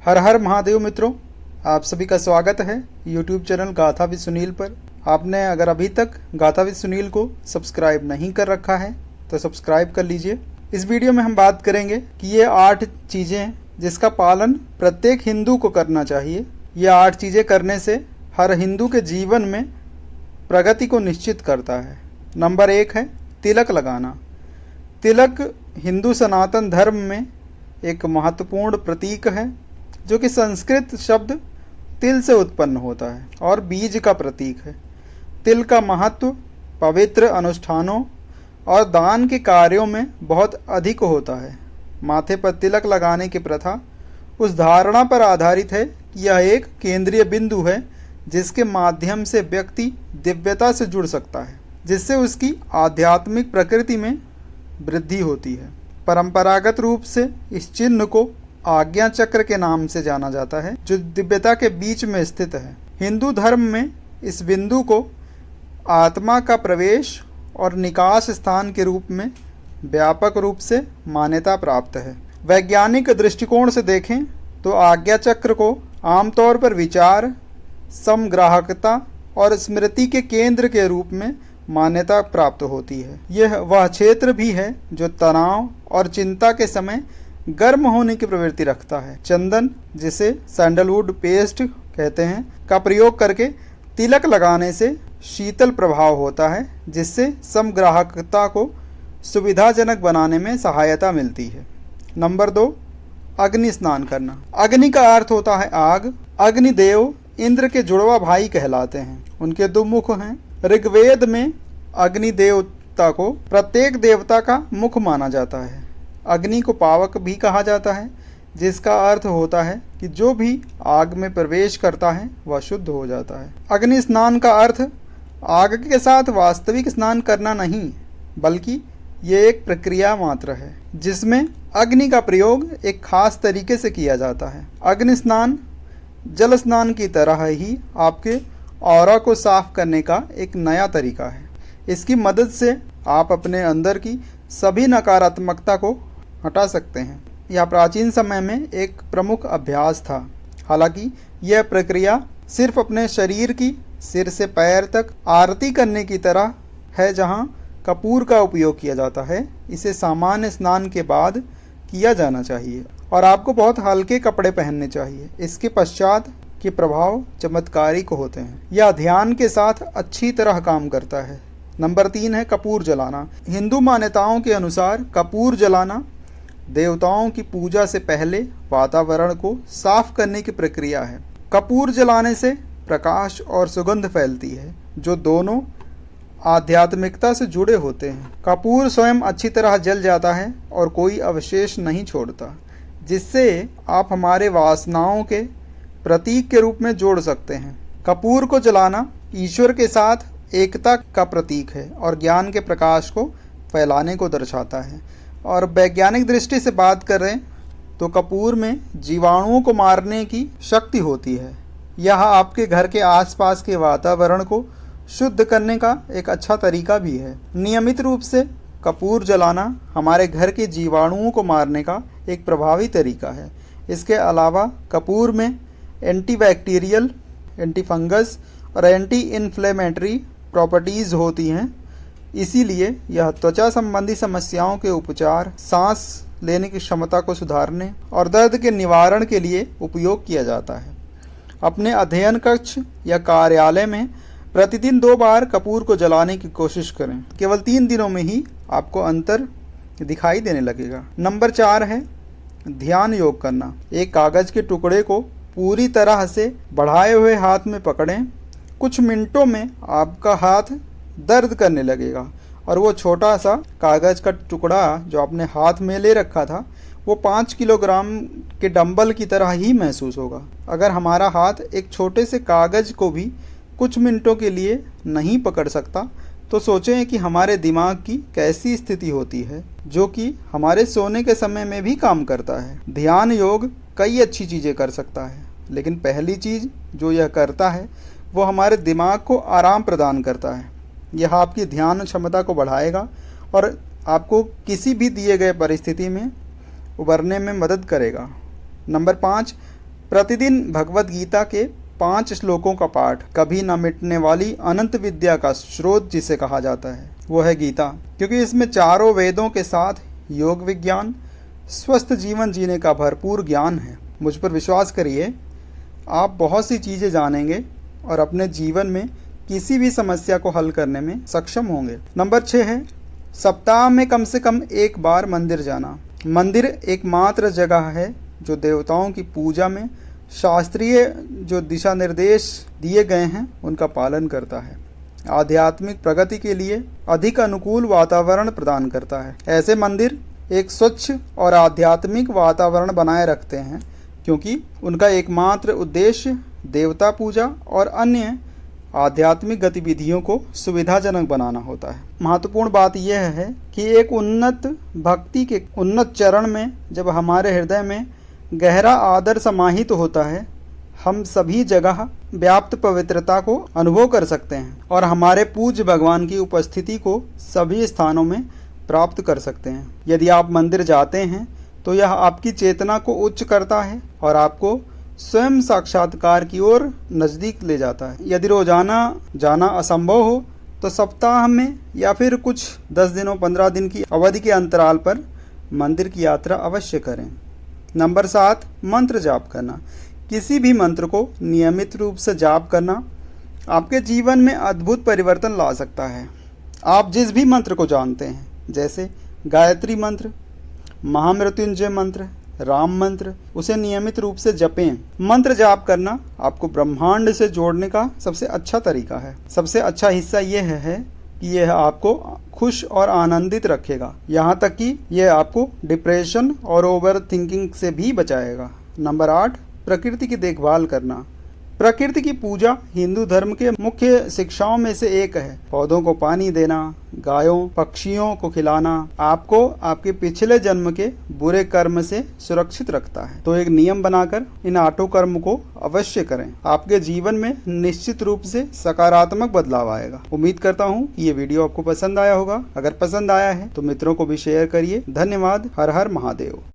हर हर महादेव मित्रों, आप सभी का स्वागत है YouTube चैनल गाथा विद सुनील पर। आपने अगर अभी तक गाथा विद सुनील को सब्सक्राइब नहीं कर रखा है तो सब्सक्राइब कर लीजिए। इस वीडियो में हम बात करेंगे कि ये 8 चीज़ें हैं जिसका पालन प्रत्येक हिंदू को करना चाहिए। ये 8 चीज़ें करने से हर हिंदू के जीवन में प्रगति को निश्चित करता है। नंबर 1 है तिलक लगाना। तिलक हिंदू सनातन धर्म में एक महत्वपूर्ण प्रतीक है जो कि संस्कृत शब्द तिल से उत्पन्न होता है और बीज का प्रतीक है। तिल का महत्व पवित्र अनुष्ठानों और दान के कार्यों में बहुत अधिक होता है। माथे पर तिलक लगाने की प्रथा उस धारणा पर आधारित है कि यह एक केंद्रीय बिंदु है जिसके माध्यम से व्यक्ति दिव्यता से जुड़ सकता है, जिससे उसकी आध्यात्मिक प्रकृति में वृद्धि होती है। परंपरागत रूप से इस चिन्ह को आज्ञा चक्र के नाम से जाना जाता है जो दिव्यता के बीच में स्थित है। हिंदू धर्म में इस बिंदु को आत्मा का प्रवेश और निकास स्थान के रूप में व्यापक रूप से मान्यता प्राप्त है। वैज्ञानिक दृष्टिकोण से देखें तो आज्ञा चक्र को आमतौर पर विचार, समग्राहकता और स्मृति के केंद्र के रूप में मान्यता प्राप्त होती है। यह वह क्षेत्र भी है जो तनाव और चिंता के समय गर्म होने की प्रवृत्ति रखता है। चंदन, जिसे सैंडलवुड पेस्ट कहते हैं, का प्रयोग करके तिलक लगाने से शीतल प्रभाव होता है जिससे समग्राहकता को सुविधाजनक बनाने में सहायता मिलती है। नंबर 2, अग्नि स्नान करना। अग्नि का अर्थ होता है आग। अग्निदेव इंद्र के जुड़वा भाई कहलाते हैं। उनके 2 मुख हैं। ऋग्वेद में अग्नि देवता को प्रत्येक देवता का मुख माना जाता है। अग्नि को पावक भी कहा जाता है, जिसका अर्थ होता है कि जो भी आग में प्रवेश करता है वह शुद्ध हो जाता है। अग्नि स्नान का अर्थ आग के साथ वास्तविक स्नान करना नहीं, बल्कि ये एक प्रक्रिया मात्र है जिसमें अग्नि का प्रयोग एक खास तरीके से किया जाता है। अग्नि स्नान जल स्नान की तरह ही आपके ऑरा को साफ करने का एक नया तरीका है। इसकी मदद से आप अपने अंदर की सभी नकारात्मकता को हटा सकते हैं। यह प्राचीन समय में एक प्रमुख अभ्यास था। हालांकि यह प्रक्रिया सिर्फ अपने शरीर की सिर से पैर तक आरती करने की तरह है, जहां कपूर का उपयोग किया जाता है। इसे सामान्य स्नान के बाद किया जाना चाहिए और आपको बहुत हल्के कपड़े पहनने चाहिए। इसके पश्चात के प्रभाव चमत्कारिक होते हैं। यह ध्यान के साथ अच्छी तरह काम करता है। नंबर 3 है कपूर जलाना। हिंदू मान्यताओं के अनुसार कपूर जलाना देवताओं की पूजा से पहले वातावरण को साफ करने की प्रक्रिया है। कपूर जलाने से प्रकाश और सुगंध फैलती है जो दोनों आध्यात्मिकता से जुड़े होते हैं। कपूर स्वयं अच्छी तरह जल जाता है और कोई अवशेष नहीं छोड़ता, जिससे आप हमारे वासनाओं के प्रतीक के रूप में जोड़ सकते हैं। कपूर को जलाना ईश्वर के साथ एकता का प्रतीक है और ज्ञान के प्रकाश को फैलाने को दर्शाता है। और वैज्ञानिक दृष्टि से बात करें तो कपूर में जीवाणुओं को मारने की शक्ति होती है। यह आपके घर के आसपास के वातावरण को शुद्ध करने का एक अच्छा तरीका भी है। नियमित रूप से कपूर जलाना हमारे घर के जीवाणुओं को मारने का एक प्रभावी तरीका है। इसके अलावा कपूर में एंटीबैक्टीरियल, एंटीफंगस और एंटी इन्फ्लेमेटरी प्रॉपर्टीज़ होती हैं। इसीलिए यह त्वचा संबंधी समस्याओं के उपचार, सांस लेने की क्षमता को सुधारने और दर्द के निवारण के लिए उपयोग किया जाता है। अपने अध्ययन कक्ष या कार्यालय में प्रतिदिन 2 बार कपूर को जलाने की कोशिश करें। केवल 3 दिनों में ही आपको अंतर दिखाई देने लगेगा। नंबर 4 है ध्यान योग करना। एक कागज के टुकड़े को पूरी तरह से बढ़ाए हुए हाथ में पकड़ें। कुछ मिनटों में आपका हाथ दर्द करने लगेगा और वो छोटा सा कागज का टुकड़ा जो आपने हाथ में ले रखा था वो 5 किलोग्राम के डंबल की तरह ही महसूस होगा। अगर हमारा हाथ एक छोटे से कागज को भी कुछ मिनटों के लिए नहीं पकड़ सकता तो सोचें कि हमारे दिमाग की कैसी स्थिति होती है, जो कि हमारे सोने के समय में भी काम करता है। ध्यान योग कई अच्छी चीज़ें कर सकता है, लेकिन पहली चीज़ जो यह करता है वो हमारे दिमाग को आराम प्रदान करता है। यह आपकी ध्यान क्षमता को बढ़ाएगा और आपको किसी भी दिए गए परिस्थिति में उबरने में मदद करेगा। नंबर 5, प्रतिदिन भगवत गीता के 5 श्लोकों का पाठ, कभी न मिटने वाली अनंत विद्या का स्रोत जिसे कहा जाता है वो है गीता, क्योंकि इसमें चारों वेदों के साथ योग विज्ञान, स्वस्थ जीवन जीने का भरपूर ज्ञान है। मुझ पर विश्वास करिए, आप बहुत सी चीज़ें जानेंगे और अपने जीवन में किसी भी समस्या को हल करने में सक्षम होंगे। नंबर 6 है सप्ताह में कम से कम एक बार मंदिर जाना। मंदिर एकमात्र जगह है जो देवताओं की पूजा में शास्त्रीय जो दिशा निर्देश दिए गए हैं उनका पालन करता है, आध्यात्मिक प्रगति के लिए अधिक अनुकूल वातावरण प्रदान करता है। ऐसे मंदिर एक स्वच्छ और आध्यात्मिक वातावरण बनाए रखते हैं, क्योंकि उनका एकमात्र उद्देश्य देवता पूजा और अन्य आध्यात्मिक गतिविधियों को सुविधाजनक बनाना होता है। महत्वपूर्ण बात यह है कि एक उन्नत भक्ति के उन्नत चरण में जब हमारे हृदय में गहरा आदर समाहित होता है, हम सभी जगह व्याप्त पवित्रता को अनुभव कर सकते हैं और हमारे पूज्य भगवान की उपस्थिति को सभी स्थानों में प्राप्त कर सकते हैं। यदि आप मंदिर जाते हैं तो यह आपकी चेतना को उच्च करता है और आपको स्वयं साक्षात्कार की ओर नज़दीक ले जाता है। यदि रोजाना जाना असंभव हो तो सप्ताह में या फिर कुछ 10 दिनों 15 दिन की अवधि के अंतराल पर मंदिर की यात्रा अवश्य करें। नंबर 7 मंत्र जाप करना। किसी भी मंत्र को नियमित रूप से जाप करना आपके जीवन में अद्भुत परिवर्तन ला सकता है। आप जिस भी मंत्र को जानते हैं, जैसे गायत्री मंत्र, महामृत्युंजय मंत्र, राम मंत्र, उसे नियमित रूप से जपें। मंत्र जाप करना आपको ब्रह्मांड से जोड़ने का सबसे अच्छा तरीका है। सबसे अच्छा हिस्सा यह है कि यह आपको खुश और आनंदित रखेगा, यहाँ तक कि यह आपको डिप्रेशन और ओवर थिंकिंग से भी बचाएगा। नंबर 8 प्रकृति की देखभाल करना। प्रकृति की पूजा हिंदू धर्म के मुख्य शिक्षाओं में से एक है। पौधों को पानी देना, गायों पक्षियों को खिलाना आपको आपके पिछले जन्म के बुरे कर्म से सुरक्षित रखता है। तो एक नियम बनाकर इन 8 कर्म को अवश्य करें। आपके जीवन में निश्चित रूप से सकारात्मक बदलाव आएगा। उम्मीद करता हूँ कि ये वीडियो आपको पसंद आया होगा। अगर पसंद आया है तो मित्रों को भी शेयर करिए। धन्यवाद। हर हर महादेव।